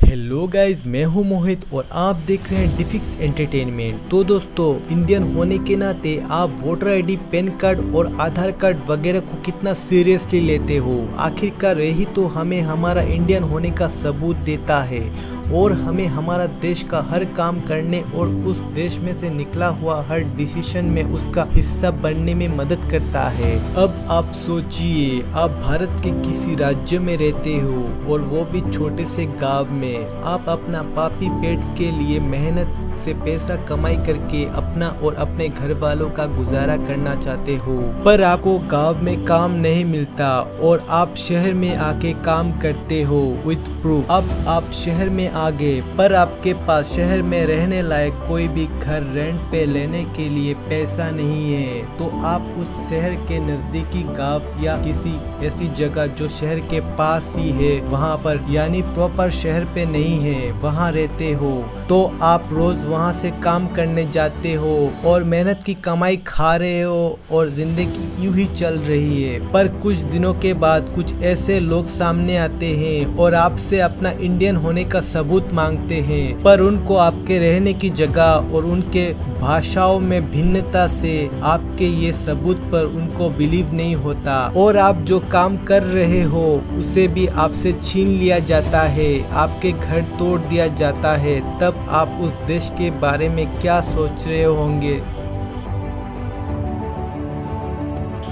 Hello guys, मैं हूं मोहित और आप देख रहे हैं डिफिक्स एंटरटेनमेंट। तो दोस्तों, इंडियन होने के नाते आप वोटर आईडी, पैन कार्ड और आधार कार्ड वगैरह को कितना सीरियसली लेते हो। आखिरकार यही तो हमें हमारा इंडियन होने का सबूत देता है और हमें हमारा देश का हर काम करने और उस देश में से निकला हुआ हर डिसीजन में उसका हिस्सा बनने में मदद करता है। अब आप सोचिए, आप भारत के किसी राज्य में रहते हो और वो भी छोटे से गांव में। आप अपना पापी पेट के लिए मेहनत से पैसा कमाई करके अपना और अपने घर वालों का गुजारा करना चाहते हो, पर आपको गांव में काम नहीं मिलता और आप शहर में आके काम करते हो विद प्रूफ। अब आप शहर में आ गए, पर आपके पास शहर में रहने लायक कोई भी घर रेंट पे लेने के लिए पैसा नहीं है, तो आप उस शहर के नजदीकी गांव या किसी ऐसी जगह जो शहर के पास ही है वहाँ पर, यानी प्रॉपर शहर पे नहीं है, वहाँ रहते हो। तो आप रोज वहाँ से काम करने जाते हो और मेहनत की कमाई खा रहे हो और जिंदगी यूं ही चल रही है। पर कुछ दिनों के बाद कुछ ऐसे लोग सामने आते हैं और आपसे अपना इंडियन होने का सबूत मांगते हैं, पर उनको आपके रहने की जगह और उनके भाषाओं में भिन्नता से आपके ये सबूत पर उनको बिलीव नहीं होता और आप जो काम कर रहे हो उसे भी आपसे छीन लिया जाता है, आपके घर तोड़ दिया जाता है। तब आप उस देश के बारे में क्या सोच रहे होंगे?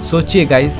सोचिए गाइस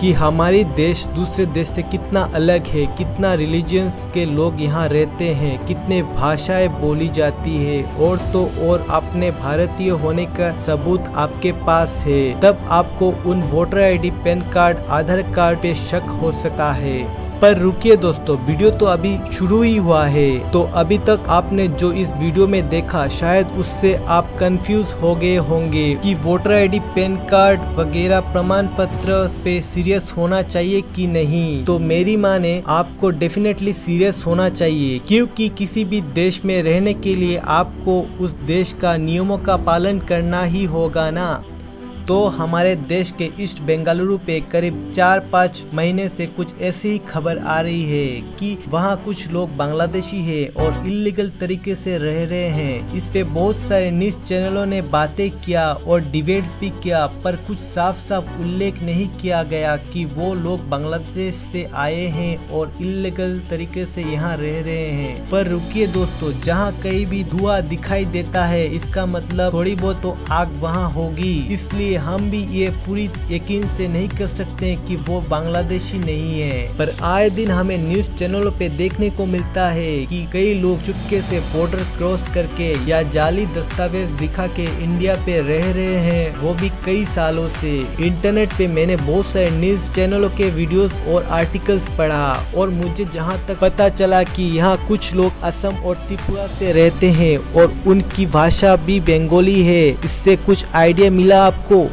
कि हमारी देश दूसरे देश से कितना अलग है, कितना रिलीजियंस के लोग यहाँ रहते हैं, कितने भाषाएं बोली जाती है और तो और अपने भारतीय होने का सबूत आपके पास है। तब आपको उन वोटर आईडी, पैन कार्ड, आधार कार्ड पे शक हो सकता है। पर रुकिए दोस्तों, वीडियो तो अभी शुरू ही हुआ है। तो अभी तक आपने जो इस वीडियो में देखा, शायद उससे आप कंफ्यूज हो गए होंगे कि वोटर आईडी, पैन कार्ड वगैरह प्रमाण पत्र पे सीरियस होना चाहिए कि नहीं। तो मेरी माने आपको डेफिनेटली सीरियस होना चाहिए, क्योंकि किसी भी देश में रहने के लिए आपको उस देश का नियमों का पालन करना ही होगा ना। तो हमारे देश के ईस्ट बेंगलुरु पे करीब 4-5 महीने से कुछ ऐसी ही खबर आ रही है कि वहाँ कुछ लोग बांग्लादेशी है और इलीगल तरीके से रह रहे हैं। इस पे बहुत सारे न्यूज चैनलों ने बातें किया और डिबेट्स भी किया, पर कुछ साफ साफ उल्लेख नहीं किया गया कि वो लोग बांग्लादेश से आए हैं और इलीगल तरीके से यहाँ रह रहे हैं। पर रुकिए दोस्तों, जहाँ कहीं भी धुआं दिखाई देता है इसका मतलब थोड़ी बहुत तो आग वहाँ होगी, इसलिए हम भी ये पूरी यकीन से नहीं कर सकते कि वो बांग्लादेशी नहीं है। पर आए दिन हमें न्यूज चैनलों पे देखने को मिलता है कि कई लोग चुपके से बॉर्डर क्रॉस करके या जाली दस्तावेज दिखा के इंडिया पे रह रहे हैं, वो भी कई सालों से। इंटरनेट पे मैंने बहुत सारे न्यूज चैनलों के वीडियोस और आर्टिकल्स पढ़ा और मुझे जहाँ तक पता चला कि यहाँ कुछ लोग असम और त्रिपुरा से रहते हैं और उनकी भाषा भी बंगाली है। इससे कुछ आइडिया मिला आपको?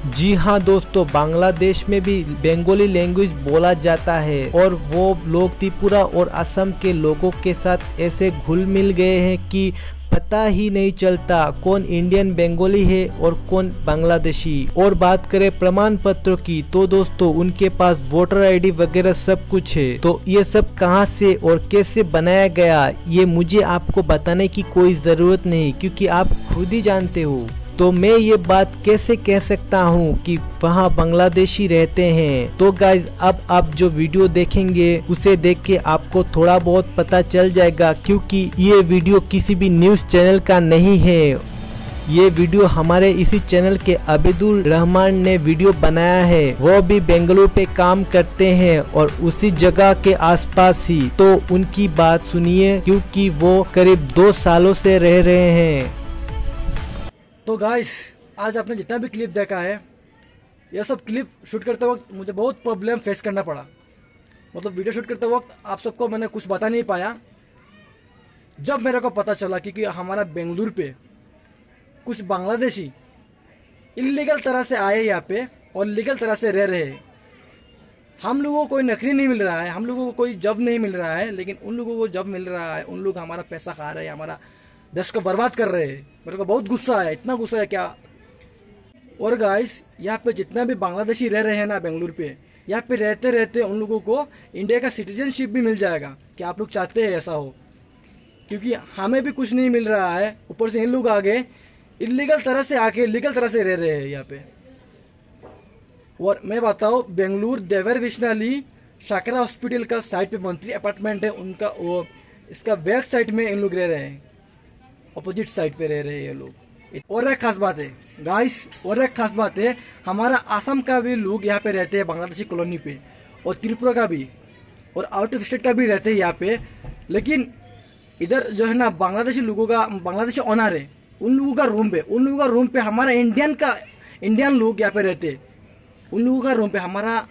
जी हाँ दोस्तों, बांग्लादेश में भी बंगाली लैंग्वेज बोला जाता है और वो लोग त्रिपुरा और असम के लोगों के साथ ऐसे घुल मिल गए हैं कि पता ही नहीं चलता कौन इंडियन बंगाली है और कौन बांग्लादेशी। और बात करें प्रमाण पत्रों की, तो दोस्तों उनके पास वोटर आईडी वगैरह सब कुछ है। तो ये सब कहां से और कैसे बनाया गया, ये मुझे आपको बताने की कोई जरूरत नहीं, क्योंकि आप खुद ही जानते हो। तो मैं ये बात कैसे कह सकता हूँ कि वहाँ बांग्लादेशी रहते हैं? तो गाइज, अब आप जो वीडियो देखेंगे उसे देख के आपको थोड़ा बहुत पता चल जाएगा, क्योंकि ये वीडियो किसी भी न्यूज़ चैनल का नहीं है। ये वीडियो हमारे इसी चैनल के अबीदुर रहमान ने वीडियो बनाया है। वो भी बेंगलुरु पे काम करते हैं और उसी जगह के आसपास ही। तो उनकी बात सुनिए, क्योंकि वो करीब 2 सालों से रह रहे हैं। तो गाइस, आज आपने जितना भी क्लिप देखा है, यह सब क्लिप शूट करते वक्त मुझे बहुत प्रॉब्लम फेस करना पड़ा। मतलब वीडियो शूट करते वक्त आप सबको मैंने कुछ बता नहीं पाया। जब मेरे को पता चला कि हमारा बेंगलुरु पे कुछ बांग्लादेशी इलीगल तरह से आए यहाँ पे और लीगल तरह से रह रहे हैं, हम लोगों को कोई नौकरी नहीं मिल रहा है, हम लोगों को कोई जॉब नहीं मिल रहा है, लेकिन उन लोगों को जॉब मिल रहा है। उन लोग हमारा पैसा खा रहे हैं, हमारा देश को बर्बाद कर रहे हैं। मेरे को बहुत गुस्सा है, इतना गुस्सा है क्या। और गाइस, यहाँ पे जितना भी बांग्लादेशी रह रहे हैं ना बेंगलुरु पे, यहाँ पे रहते रहते उन लोगों को इंडिया का सिटीजनशिप भी मिल जाएगा। क्या आप लोग चाहते हैं ऐसा हो? क्योंकि हमें भी कुछ नहीं मिल रहा है, ऊपर से इन लोग आगे इलीगल तरह से आके लीगल तरह से रह रहे हैं यहाँ पे। और मैं बताऊँ, बेंगलुरु देवर विश्नाली शाकरा हॉस्पिटल का साइड पे मंत्री अपार्टमेंट है उनका, वो इसका बैक साइड में इन लोग रह रहे हैं, अपोजिट साइड पे रह रहे हैं ये लोग। और एक खास बात है गाइस, और एक खास बात है, हमारा आसाम का भी लोग यहाँ पे रहते हैं बांग्लादेशी कॉलोनी पे, और त्रिपुरा का भी, और आउट ऑफ स्टेट का भी रहते हैं यहाँ पे। लेकिन इधर जो है ना बांग्लादेशी लोगों का, बांग्लादेशी ऑनर है, उन लोगों का रूम पे हमारा इंडियन लोग यहाँ पे रहते हैं। उन लोगों का रूम पे, हमारा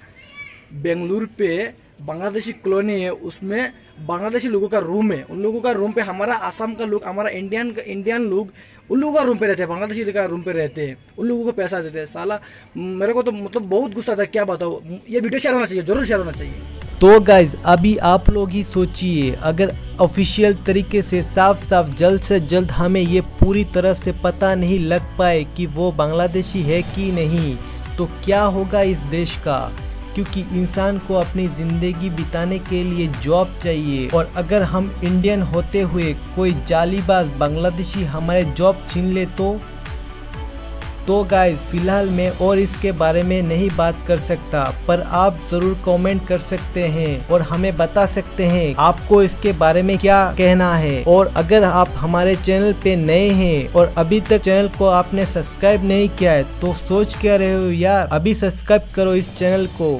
बेंगलुरु पे बांग्लादेशी कॉलोनी है, उसमें बांग्लादेशी लोगों का रूम है। उन लोगों का रूम पे हमारा आसाम का लोग, हमारा इंडियन लोग उन लोगों का रूम पे रहते हैं, बांग्लादेशी का रूम पे रहते हैं, उन लोगों को पैसा देते हैं। साला मेरे को तो मतलब बहुत गुस्सा था, क्या बताओ। ये वीडियो शेयर होना चाहिए, जरूर शेयर होना चाहिए। तो गाइज अभी आप लोग ही सोचिए, अगर ऑफिशियल तरीके से साफ साफ जल्द से जल्द हमें ये पूरी तरह से पता नहीं लग पाए कि वो बांग्लादेशी है कि नहीं, तो क्या होगा इस देश का। क्योंकि इंसान को अपनी ज़िंदगी बिताने के लिए जॉब चाहिए, और अगर हम इंडियन होते हुए कोई जालीबाज बांग्लादेशी हमारे जॉब छीन ले तो गाइस फिलहाल मैं और इसके बारे में नहीं बात कर सकता, पर आप ज़रूर कमेंट कर सकते हैं और हमें बता सकते हैं आपको इसके बारे में क्या कहना है। और अगर आप हमारे चैनल पे नए हैं और अभी तक चैनल को आपने सब्सक्राइब नहीं किया है तो सोच क्या रहे हो यार, अभी सब्सक्राइब करो इस चैनल को।